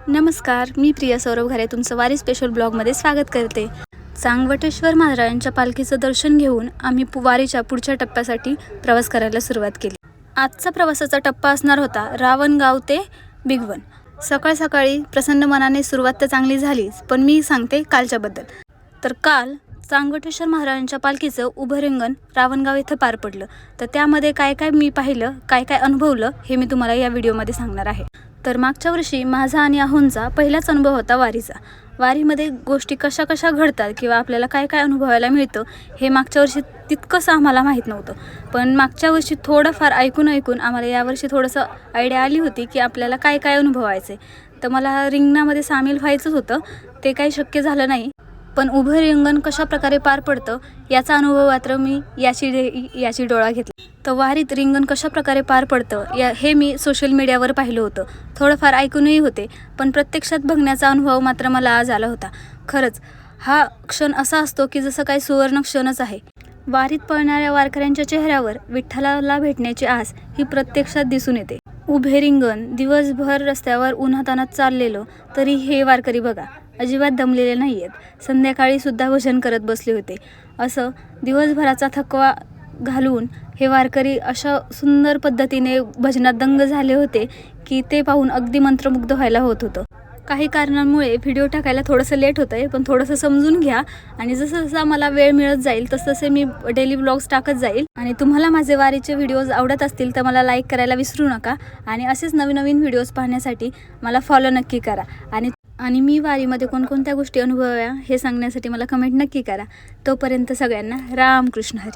नमस्कार, मी प्रिया सौरभ घरे तुमचं वारी स्पेशल ब्लॉगमध्ये स्वागत करते। चांगवटेश्वर महाराजांच्या पालखीचं दर्शन घेऊन आम्ही वारीच्या पुढच्या टप्प्यासाठी प्रवास करायला सुरुवात केली। आजचा प्रवासाचा टप्पा असणार होता रावणगाव ते बिगवन। सकाळ सकाळी प्रसन्न मनाने सुरुवात तर चांगली झालीच, पण मी सांगते कालच्याबद्दल। तर काल चांगवटेश्वर महाराजांच्या पालखीचं उभं रिंगण रावणगाव येथे पार पडलं। तर त्यामध्ये काय काय मी पाहिलं, काय काय अनुभवलं हे मी तुम्हाला या व्हिडिओमध्ये सांगणार आहे। तर मागच्या वर्षी माझा आणि आहोंचा पहिलाच अनुभव होता वारीचा। वारीमध्ये गोष्टी कशा कशा घडतात किंवा आपल्याला काय काय अनुभवायला मिळतं हे मागच्या वर्षी तितकंसं आम्हाला माहीत नव्हतं, पण मागच्या वर्षी थोडंफार ऐकून आम्हाला यावर्षी थोडंसं आयडिया आली होती की आपल्याला काय काय अनुभवायचं आहे। तर मला रिंगणामध्ये सामील व्हायचंच होतं, ते काही शक्य झालं नाही, पण उभं रिंगण कशा प्रकारे पार पडतं याचा अनुभव मात्र मी याची डोळा घेतला। तर वारीत रिंगण कशा प्रकारे पार पडतं हे मी सोशल मीडियावर पाहिलं होतं, थोडंफार ऐकूनही होते, पण प्रत्यक्षात बघण्याचा अनुभव मात्र मला आज आला होता। खरंच हा क्षण असा असतो की जसं काही सुवर्ण क्षणच आहे। वारीत पळणाऱ्या वारकऱ्यांच्या चेहऱ्यावर विठ्ठलाला भेटण्याची आस ही प्रत्यक्षात दिसून येते। उभे रिंगण, दिवसभर रस्त्यावर उन्हातानात चाललेलं तरी हे वारकरी बघा अजिबात दमलेले नाही आहेत। संध्याकाळी सुद्धा भजन करत बसले होते। असं दिवसभराचा थकवा घालून हे वारकरी अशा सुंदर पद्धतीने भजनात दंग झाले होते की ते पाहून अगदी मंत्रमुग्ध व्हायला होत होतं। काही कारणांमुळे व्हिडिओ टाकायला थोडंसं लेट होतं आहे, पण थोडंसं समजून घ्या आणि जसं जसं मला वेळ मिळत जाईल तसतसे मी डेली ब्लॉग्स टाकत जाईल। आणि तुम्हाला माझे वारीचे व्हिडिओज आवडत असतील तर मला लाईक करायला विसरू नका आणि असेच नवीन व्हिडिओज पाहण्यासाठी मला फॉलो नक्की करा। आणि मी वारीमध्ये कोणकोणत्या गोष्टी अनुभवल्या हे सांगण्यासाठी मला कमेंट नक्की करा। तोपर्यंत सगळ्यांना रामकृष्ण हरी।